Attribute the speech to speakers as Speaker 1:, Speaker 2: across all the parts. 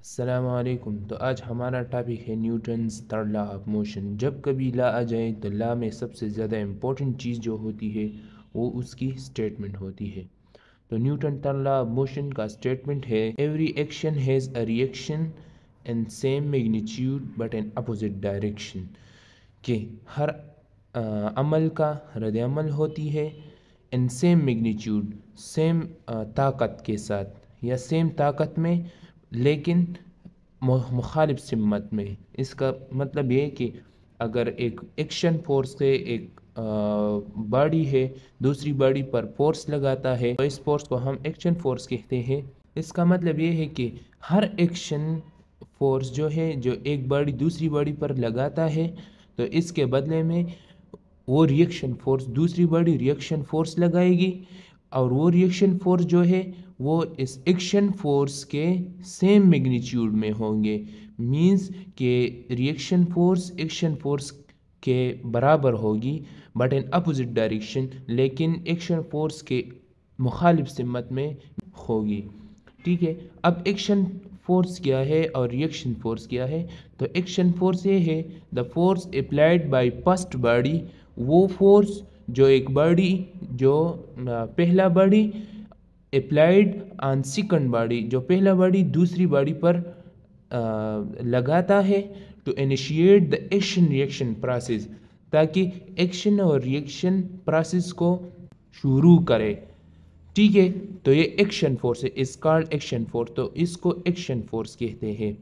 Speaker 1: अस्सलामुअलैकुम। तो आज हमारा टॉपिक है Newton's third law of motion. जब कभी लॉ आ जाए तो लॉ में सबसे ज़्यादा इम्पोर्टेंट चीज़ जो होती है वो उसकी स्टेटमेंट होती है। तो Newton third law of motion का स्टेटमेंट है, every action has a reaction in same magnitude but in opposite direction. कि हर अमल का रद्द अमल होती है इन सेम मैग्नीट्यूड, सेम ताकत के साथ या सेम ताकत में, लेकिन मुखालिफ सिमत में। इसका मतलब ये कि अगर एक एक्शन फोर्स से एक बॉडी है दूसरी बॉडी पर फोर्स लगाता है तो इस फोर्स को हम एक्शन फोर्स कहते हैं। इसका मतलब ये है कि हर एक्शन फोर्स जो है, जो एक बॉडी दूसरी बॉडी पर लगाता है, तो इसके बदले में वो रिएक्शन फोर्स दूसरी बॉडी रिएक्शन फोर्स लगाएगी, और वो रिएक्शन फोर्स जो है वो इस एक्शन फोर्स के सेम मैग्नीट्यूड में होंगे। मींस के रिएक्शन फोर्स एक्शन फोर्स के बराबर होगी बट इन अपोजिट डायरेक्शन, लेकिन एक्शन फोर्स के मुखालिफ सिमत में होगी। ठीक है, अब एक्शन फोर्स क्या है और रिएक्शन फोर्स क्या है? तो एक्शन फोर्स ये है, the force applied by first body, वो फोर्स जो एक बॉडी, जो पहला body applied on second body, जो पहला बॉडी दूसरी बॉडी पर लगाता है to initiate the action reaction process, ताकि एक्शन और रिएक्शन प्रोसेस को शुरू करे। ठीक है, तो ये एक्शन फोर्स है, इस कॉल्ड एक्शन फोर्स, तो इसको एक्शन फोर्स कहते हैं।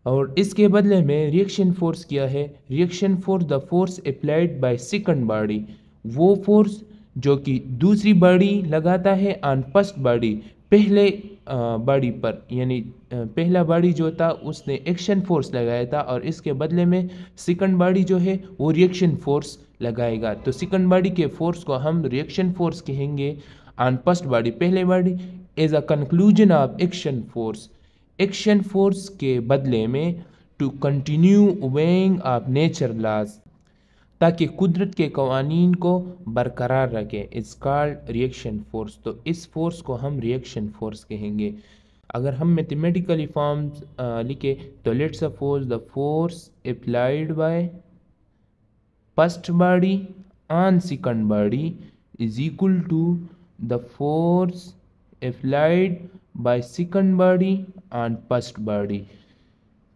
Speaker 1: और इसके बदले में रिएक्शन फोर्स क्या है? Reaction force the force applied by second body, वो फोर्स जो कि दूसरी बॉडी लगाता है ऑन फर्स्ट बॉडी, पहले बॉडी पर, यानी पहला बॉडी जो था उसने एक्शन फोर्स लगाया था और इसके बदले में सेकंड बॉडी जो है वो रिएक्शन फोर्स लगाएगा। तो सेकंड बॉडी के फोर्स को हम रिएक्शन फोर्स कहेंगे ऑन फर्स्ट बॉडी, पहले body, as a conclusion of action force, action force के बदले में to continue obeying of nature laws, ताकि कुदरत के कवानीन को बरकरार रखे। It's called reaction force. तो इस फोर्स को हम रिएक्शन फोर्स कहेंगे। अगर हम मैथमेटिकली फॉर्म्स लिखे तो let's suppose the force applied by first body on second body is equal to the force applied by second body on first body.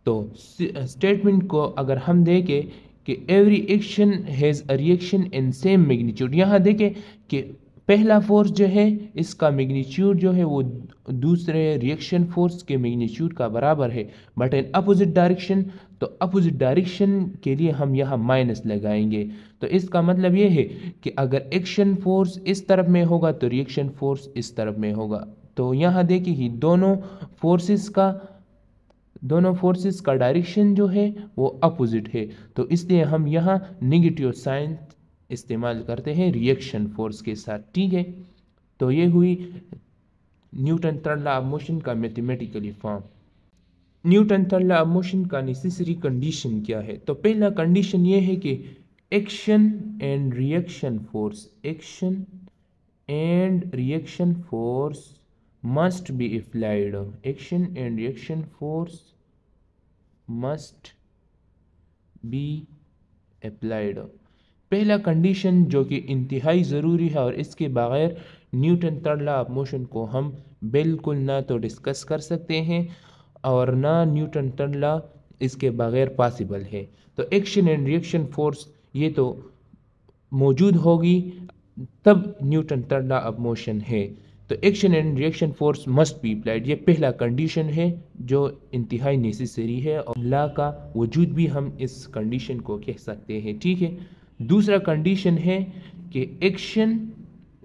Speaker 1: तो स्टेटमेंट को अगर हम देखें कि every action has a reaction in same magnitude, यहाँ देखें कि पहला फोर्स जो है इसका मैग्नीट्यूड जो है वो दूसरे रिएक्शन फोर्स के मैग्नीट्यूड का बराबर है, बट इन अपोजिट डायरेक्शन। तो अपोजिट डायरेक्शन के लिए हम यहाँ माइनस लगाएंगे। तो इसका मतलब ये है कि अगर एक्शन फोर्स इस तरफ में होगा तो रिएक्शन फोर्स इस तरफ में होगा। तो यहाँ देखिए कि दोनों फोर्सेस का डायरेक्शन जो है वो अपोजिट है, तो इसलिए हम यहाँ नेगेटिव साइन इस्तेमाल करते हैं रिएक्शन फोर्स के साथ। ठीक है, तो ये हुई Newton third law of motion का mathematically form. Newton third law of motion का नेसेसरी कंडीशन क्या है? तो पहला कंडीशन ये है कि action and reaction force, action and reaction force must be applied, action and reaction force must be applied। पहला कंडीशन जो कि इंतहाई ज़रूरी है, और इसके बगैर Newton third law of motion को हम बिल्कुल ना तो डिस्कस कर सकते हैं और ना न्यूटन थर्ड लॉ इसके बगैर पॉसिबल है। तो एक्शन एंड रिएक्शन फोर्स ये तो मौजूद होगी तब Newton third law of motion है। तो action and reaction force must be applied, ये पहला कंडीशन है जो इंतहाई नेसेसरी है, और लॉ का वजूद भी हम इस कंडीशन को कह सकते हैं। ठीक है, दूसरा कंडीशन है कि action,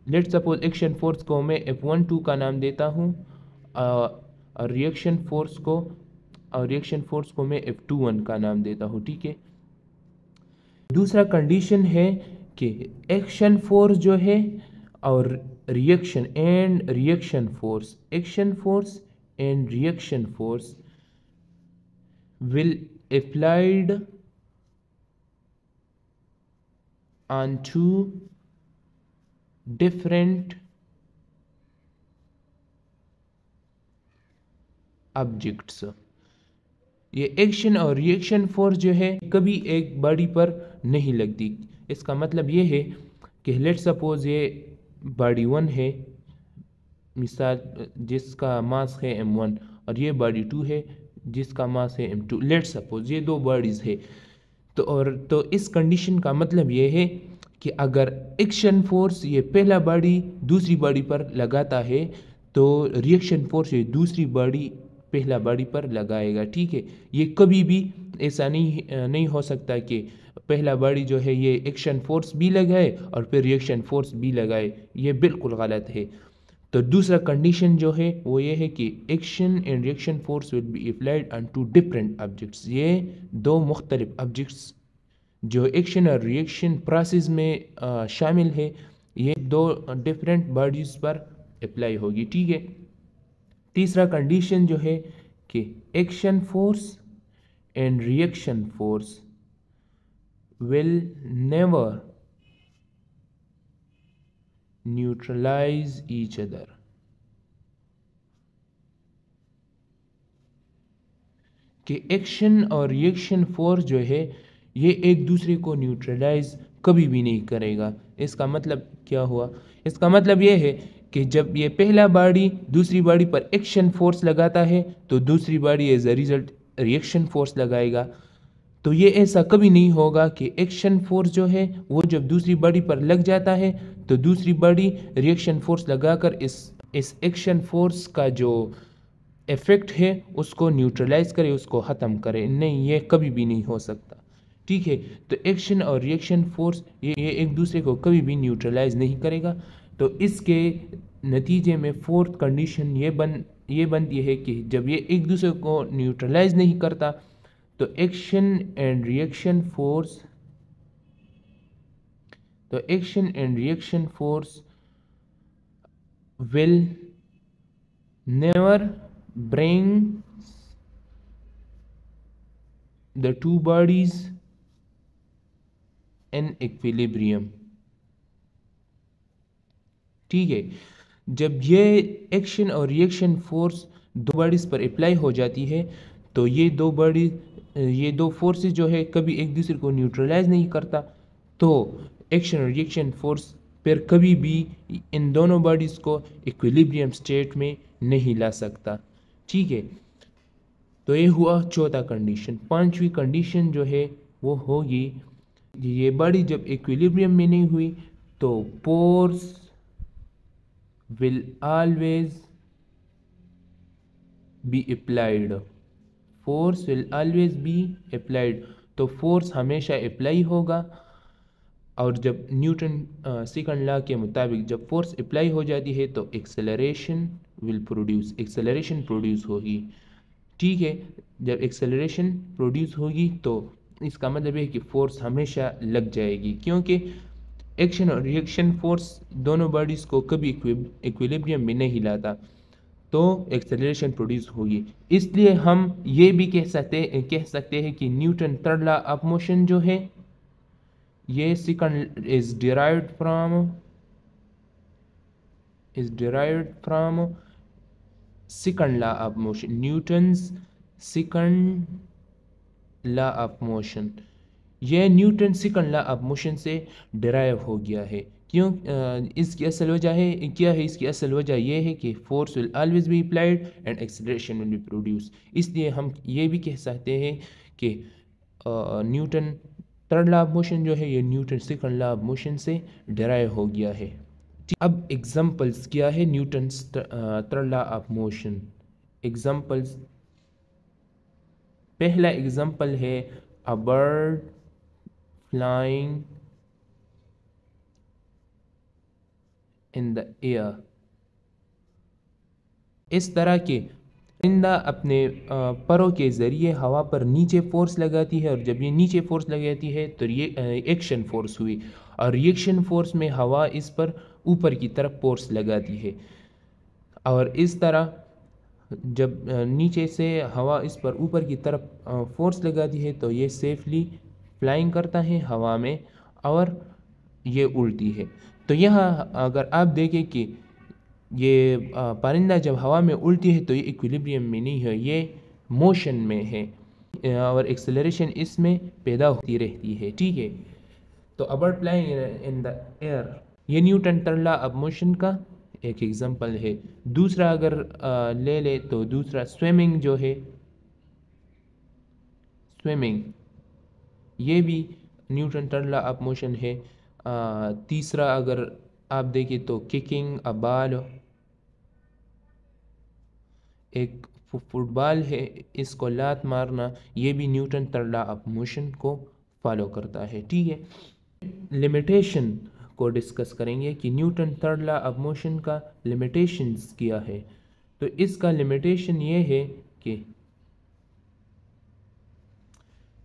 Speaker 1: let suppose action force को मैं F12 का नाम देता हूँ और रिएक्शन फोर्स को मैं F21 का नाम देता हूँ। ठीक है, दूसरा कंडीशन है कि एक्शन फोर्स जो है और reaction and reaction force, action force and reaction force will applied on two different objects. ये एक्शन और रिएक्शन फोर्स जो है कभी एक बॉडी पर नहीं लगती। इसका मतलब ये है कि लेट सपोज ये बॉडी 1 है, मिसाल जिसका मास है m1, और ये बॉडी 2 है जिसका मास है m2। लेट सपोज ये दो बॉडीज़ है। तो इस कंडीशन का मतलब ये है कि अगर एक्शन फोर्स ये पहला बॉडी दूसरी बॉडी पर लगाता है तो रिएक्शन फोर्स ये दूसरी बॉडी पहला बॉडी पर लगाएगा। ठीक है, ये कभी भी ऐसा नहीं हो सकता कि पहला बॉडी जो है ये एक्शन फोर्स भी लगाए और फिर रिएक्शन फोर्स भी लगाए, ये बिल्कुल गलत है। तो दूसरा कंडीशन जो है वो ये है कि action and reaction force will be applied on two different objects. ये दो मुख्तलिफ ऑब्जेक्ट्स जो एक्शन और रिएक्शन प्रोसेस में शामिल है, ये दो डिफरेंट बॉडीज़ पर अप्लाई होगी। ठीक है, तीसरा कंडीशन जो है कि action force and reaction force will never neutralise each other. कि एक्शन और रिएक्शन फोर्स जो है ये एक दूसरे को न्यूट्रलाइज कभी भी नहीं करेगा। इसका मतलब क्या हुआ? इसका मतलब ये है कि जब ये पहला बॉडी दूसरी बॉडी पर एक्शन फोर्स लगाता है तो दूसरी body as a result reaction force लगाएगा। तो ये ऐसा कभी नहीं होगा कि एक्शन फोर्स जो है वो जब दूसरी बॉडी पर लग जाता है तो दूसरी बॉडी रिएक्शन फोर्स लगाकर इस एक्शन फोर्स का जो इफेक्ट है उसको न्यूट्रलाइज करे, उसको ख़त्म करे। नहीं, ये कभी भी नहीं हो सकता। ठीक है, तो एक्शन और रिएक्शन फोर्स ये एक दूसरे को कभी भी न्यूट्रलाइज नहीं करेगा। तो इसके नतीजे में फोर्थ कंडीशन ये बनती है कि जब ये एक दूसरे को न्यूट्रलाइज नहीं करता तो action and reaction force will never bring the two bodies in equilibrium. ठीक है, जब ये एक्शन और रिएक्शन फोर्स दो बॉडीज पर अप्लाई हो जाती है तो ये दो फोर्सेस जो है कभी एक दूसरे को न्यूट्रलाइज नहीं करता, तो एक्शन और रिएक्शन फोर्स फिर कभी भी इन दोनों बॉडीज को इक्विलिब्रियम स्टेट में नहीं ला सकता। ठीक है, तो ये हुआ चौथा कंडीशन। पांचवी कंडीशन जो है वो होगी ये बॉडी जब इक्विलिब्रियम में नहीं हुई तो force will always be applied. Force will always be applied, तो फोर्स हमेशा अप्लाई होगा। और जब न्यूटन सेकंड लॉ के मुताबिक जब फोर्स अप्लाई हो जाती है तो एक्सेलरेशन प्रोड्यूस होगी। ठीक है, जब एक्सेलरेशन प्रोड्यूस होगी तो इसका मतलब है कि फोर्स हमेशा लग जाएगी, क्योंकि एक्शन और रिएक्शन फोर्स दोनों बॉडीज़ को कभी इक्विलिब्रियम में नहीं लाता, तो एक्सेलरेशन प्रोड्यूस होगी। इसलिए हम ये भी कह सकते हैं कि Newton third law of motion जो है ये second is derived from second law of motion. Newton's second law of motion, यह Newton second law of motion से डिराइव हो गया है। क्यों? इसकी असल वजह है क्या है? इसकी असल वजह यह है कि force will always be applied and acceleration will be produce. इसलिए हम ये भी कह सकते हैं कि Newton third law of motion जो है ये Newton second law of motion से डिराइव हो गया है। अब एग्जांपल्स क्या है Newton third law of motion? Examples, पहला एग्जांपल है अ bird flying in the air. इस तरह के परिंदा अपने परों के ज़रिए हवा पर नीचे फोर्स लगाती है, और जब ये नीचे फोर्स लगाती है तो ये एक्शन फोर्स हुई, और रिएक्शन फोर्स में हवा इस पर ऊपर की तरफ फोर्स लगाती है। और इस तरह जब नीचे से हवा इस पर ऊपर की तरफ फोर्स लगाती है तो ये सेफली फ्लाइंग करता है हवा में और ये उल्टी है। तो यहाँ अगर आप देखें कि ये परिंदा जब हवा में उड़ती है तो ये इक्विलिब्रियम में नहीं है, ये मोशन में है और एक्सेलरेशन इसमें पैदा होती रहती है। ठीक है, तो a bird flying in the air, ये Newton third law of motion का एक एग्जांपल है। दूसरा अगर ले ले तो दूसरा स्विमिंग जो है, स्विमिंग ये भी Newton third law of motion है। तीसरा अगर आप देखें तो किकिंग अ बॉल, एक फुटबॉल है, इसको लात मारना, ये भी Newton third law of motion को फॉलो करता है। ठीक है, लिमिटेशन को डिस्कस करेंगे कि Newton third law of motion का लिमिटेशंस क्या है। तो इसका लिमिटेशन ये है कि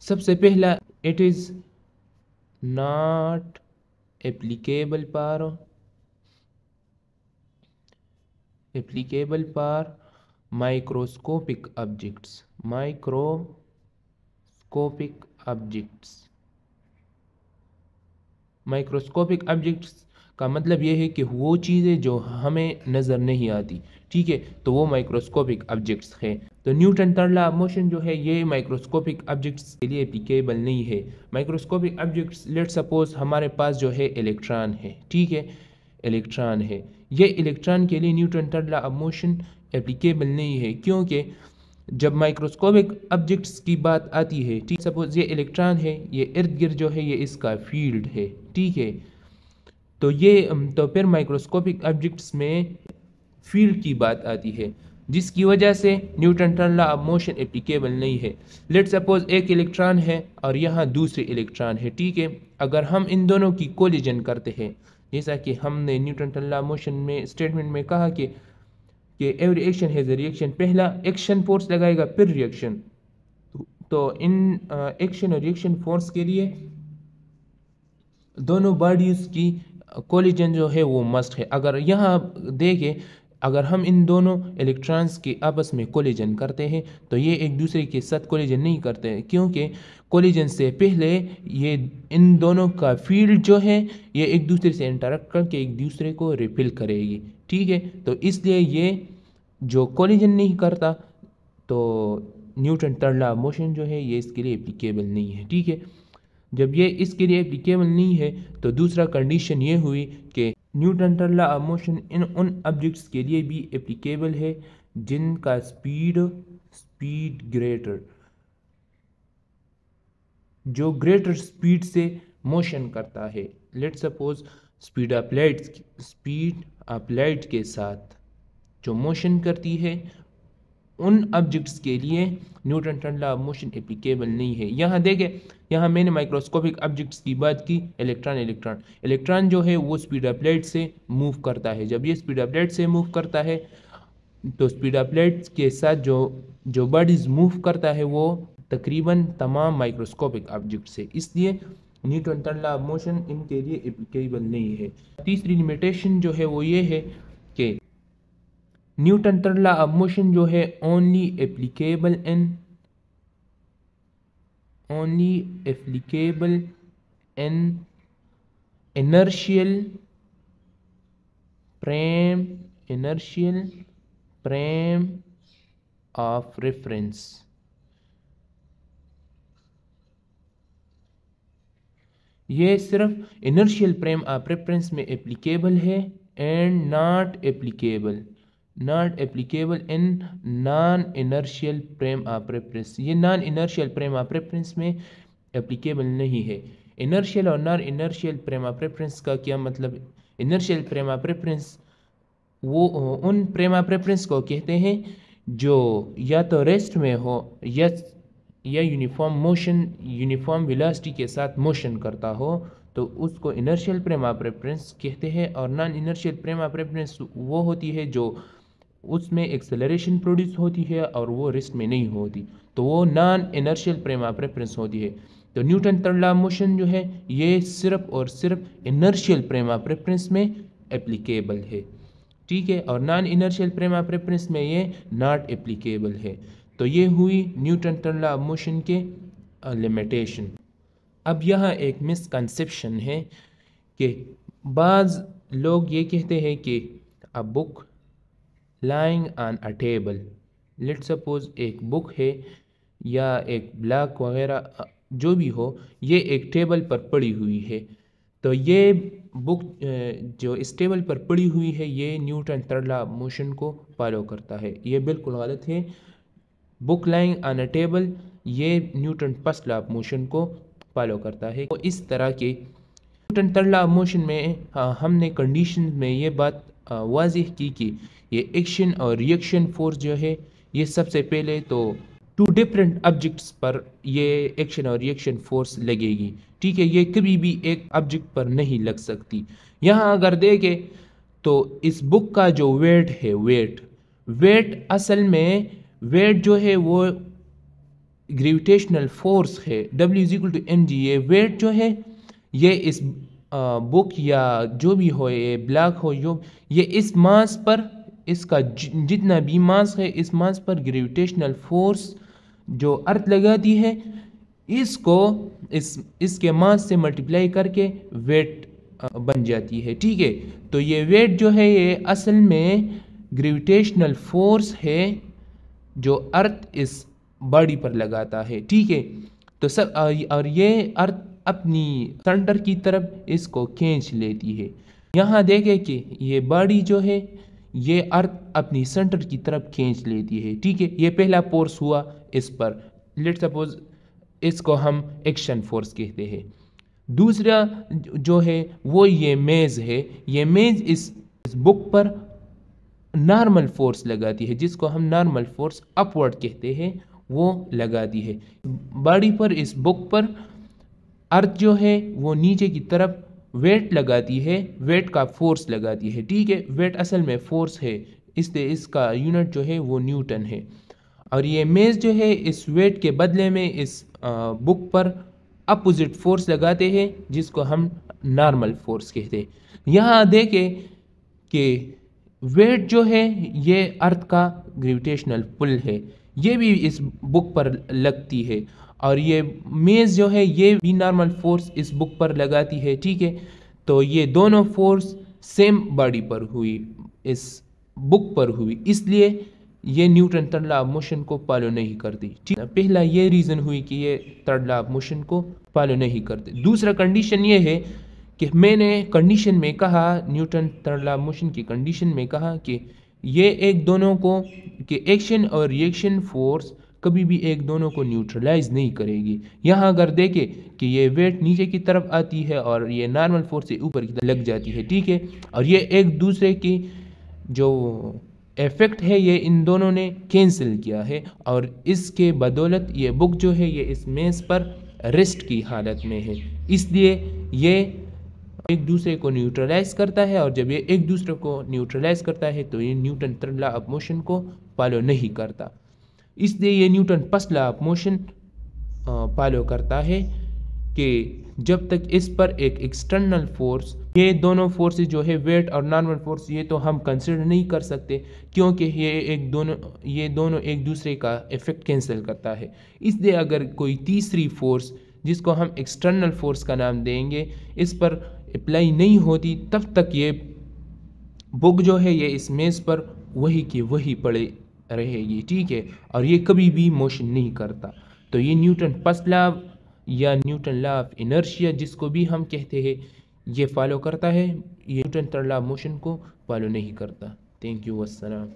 Speaker 1: सबसे पहला, it is not applicable for microscopic objects, microscopic objects का मतलब ये है कि वो चीज़ें जो हमें नज़र नहीं आती। ठीक है, तो वो माइक्रोस्कोपिक ऑब्जेक्ट्स हैं। तो Newton third law of motion जो है ये माइक्रोस्कोपिक ऑब्जेक्ट्स के लिए एप्लीकेबल नहीं है। माइक्रोस्कोपिक ऑब्जेक्ट्स, लेट सपोज हमारे पास जो है इलेक्ट्रॉन है। ठीक है, इलेक्ट्रॉन है, ये इलेक्ट्रॉन के लिए Newton third law of motion applicable नहीं है, क्योंकि जब माइक्रोस्कोपिक ऑब्जेक्ट्स की बात आती है, ठीक, सपोज ये इलेक्ट्रॉन है, ये इर्द गिर्द जो है ये इसका फील्ड है। ठीक है, तो फिर माइक्रोस्कोपिक ऑब्जेक्ट्स में फील्ड की बात आती है, जिसकी वजह से Newton third law of motion applicable नहीं है। लेट सपोज एक इलेक्ट्रॉन है और यहाँ दूसरे इलेक्ट्रॉन है। ठीक है, अगर हम इन दोनों की कोलिजन करते हैं, जैसा कि हमने Newton third law of motion में स्टेटमेंट में कहा कि every action has a reaction, पहला एक्शन फोर्स लगाएगा फिर रिएक्शन। तो इन एक्शन और रिएक्शन फोर्स के लिए दोनों बॉडीज की कोलिजन जो है वो मस्ट है। अगर यहाँ देखें, अगर हम इन दोनों इलेक्ट्रॉन्स के आपस में कोलिजन करते हैं तो ये एक दूसरे के साथ कोलिजन नहीं करते हैं, क्योंकि कोलिजन से पहले ये इन दोनों का फील्ड जो है ये एक दूसरे से इंटरेक्ट करके एक दूसरे को रिपेल करेगी। ठीक है, तो इसलिए ये जो कोलिजन नहीं करता, तो Newton third law of motion जो है ये इसके लिए एप्लीकेबल नहीं है। ठीक है, जब ये इसके लिए एप्लीकेबल नहीं है तो दूसरा कंडीशन ये हुई कि Newton third law of motion in उन ऑब्जेक्ट्स के लिए भी एप्लीकेबल है जिनका स्पीड ग्रेटर, जो ग्रेटर स्पीड से मोशन करता है। Let suppose speed of light के साथ जो मोशन करती है, उन ऑब्जेक्ट्स के लिए Newton third law of motion applicable नहीं है। यहाँ देखें, यहाँ मैंने माइक्रोस्कोपिक ऑब्जेक्ट्स की बात की, इलेक्ट्रॉन जो है वो स्पीड ऑफ लाइट से मूव करता है। जब ये स्पीड ऑफ लाइट से मूव करता है तो स्पीड ऑफ लाइट के साथ जो बॉडीज मूव करता है वो तकरीबन तमाम माइक्रोस्कोपिक ऑब्जेक्ट्स है, इसलिए Newton third law of motion इनके लिए एप्लीकेबल नहीं है। तीसरी लिमिटेशन जो है वो ये है कि Newton third law of motion जो है only applicable in inertial frame of reference. ये सिर्फ इनर्शियल फ्रेम ऑफ रेफरेंस में एप्लीकेबल है and not applicable in non inertial frame of reference. ये non inertial frame of reference में applicable नहीं है। इनर्शियल और non inertial frame of reference का क्या मतलब? इनर्शियल फ्रेम ऑफ रेफरेंस वो उन फ्रेम ऑफ रेफरेंस को कहते हैं जो या तो रेस्ट में हो या यूनिफॉर्म वेलोसिटी के साथ मोशन करता हो, तो उसको इनर्शियल फ्रेम ऑफ रेफरेंस कहते हैं। और non inertial frame of reference वो होती है जो उसमें एक्सेलरेशन प्रोड्यूस होती है और वो रेस्ट में नहीं होती, तो वो non inertial frame of reference होती है। तो Newton third law of motion जो है ये सिर्फ और सिर्फ इनर्शियल फ्रेम ऑफ रेफरेंस में एप्लीकेबल है। ठीक है, और non inertial frame of reference में ये नॉट एप्लीकेबल है। तो ये हुई Newton third law of motion के लिमिटेशन। अब यहाँ एक मिसकंसेप्शन है कि बाज़ लोग ये कहते हैं कि a book lying on a table. Let suppose एक बुक है या एक ब्लॉक वगैरह जो भी हो, ये एक टेबल पर पड़ी हुई है। तो ये बुक जो इस टेबल पर पड़ी हुई है ये Newton third law of motion को फॉलो करता है। ये बिल्कुल गलत है। Book lying on a table ये Newton first law of motion को फॉलो करता है। तो इस तरह के Newton third law of motion में हमने कंडीशन में ये बात वाज़ेह की कि ये एक्शन और रिएक्शन फोर्स जो है ये सबसे पहले तो टू डिफरेंट ऑब्जेक्ट्स पर ये एक्शन और रिएक्शन फोर्स लगेगी। ठीक है, ये कभी भी एक ऑब्जेक्ट पर नहीं लग सकती। यहाँ अगर देखें तो इस बुक का जो वेट है, वेट असल में वेट जो है वो ग्रेविटेशनल फोर्स है, W=mg। ये वेट जो है ये इस बुक या जो भी हो, ये ब्लॉक हो, जो ये इस मास पर, इसका जितना भी मास है इस मास पर ग्रेविटेशनल फोर्स जो अर्थ लगाती है इसको इसके मास से मल्टीप्लाई करके वेट बन जाती है। ठीक है, तो ये वेट जो है ये असल में ग्रेविटेशनल फोर्स है जो अर्थ इस बॉडी पर लगाता है। ठीक है, तो सब और ये अर्थ अपनी सेंटर की तरफ इसको खींच लेती है। यहाँ देखें कि ये बॉडी जो है ये अर्थ अपनी सेंटर की तरफ खींच लेती है। ठीक है, ये पहला फोर्स हुआ इस पर। लेट सपोज इसको हम एक्शन फोर्स कहते हैं। दूसरा जो है वो ये मेज है। ये मेज इस बुक पर नॉर्मल फोर्स लगाती है, जिसको हम नॉर्मल फोर्स अपवर्ड कहते हैं, वो लगाती है बॉडी पर। इस बुक पर अर्थ जो है वो नीचे की तरफ वेट लगाती है, वेट का फोर्स लगाती है। ठीक है, वेट असल में फोर्स है, इसलिए इसका यूनिट जो है वो न्यूटन है। और ये मेज जो है इस वेट के बदले में इस बुक पर अपोजिट फोर्स लगाते हैं, जिसको हम नॉर्मल फोर्स कहते हैं। यहाँ देखें कि वेट जो है ये अर्थ का ग्रेविटेशनल पुल है, ये भी इस बुक पर लगती है। और ये मेज जो है ये भी नॉर्मल फोर्स इस बुक पर लगाती है। ठीक है, तो ये दोनों फोर्स सेम बॉडी पर हुई, इस बुक पर हुई, इसलिए ये Newton third law of motion को फॉलो नहीं करती। ठीक है, पहला ये रीज़न हुई कि ये थर्ड लॉ ऑफ मोशन को फॉलो नहीं करते। दूसरा कंडीशन ये है कि मैंने कंडीशन में कहा, Newton third law of motion की कंडीशन में कहा कि ये एक दोनों को कि एक्शन और रिएक्शन फोर्स कभी भी एक दोनों को न्यूट्रलाइज नहीं करेगी। यहाँ अगर देखें कि ये वेट नीचे की तरफ आती है और ये नॉर्मल फोर्स से ऊपर की तरफ लग जाती है। ठीक है, और ये एक दूसरे की जो इफेक्ट है ये इन दोनों ने कैंसिल किया है, और इसके बदौलत ये बुक जो है ये इस मेज पर रेस्ट की हालत में है, इसलिए ये एक दूसरे को न्यूट्रलाइज करता है। और जब ये एक दूसरे को न्यूट्रलाइज करता है तो ये Newton third law of motion को फॉलो नहीं करता, इसलिए ये Newton first law of motion follow करता है कि जब तक इस पर एक एक्सटर्नल फोर्स, ये दोनों फोर्सेस जो है वेट और नॉर्मल फोर्स, ये तो हम कंसिडर नहीं कर सकते क्योंकि ये दोनों एक दूसरे का इफेक्ट कैंसिल करता है। इसलिए अगर कोई तीसरी फोर्स जिसको हम एक्सटर्नल फोर्स का नाम देंगे इस पर अप्लाई नहीं होती, तब तक ये बुक जो है ये इस मेज पर वही की वही पड़े रहेगी। ठीक है, और ये कभी भी मोशन नहीं करता। तो ये न्यूटन फर्स्ट लॉ या न्यूटन लॉ ऑफ इनर्शिया जिसको भी हम कहते हैं ये फॉलो करता है, ये Newton third law of motion को फॉलो नहीं करता। थैंक यू, अस्सलाम।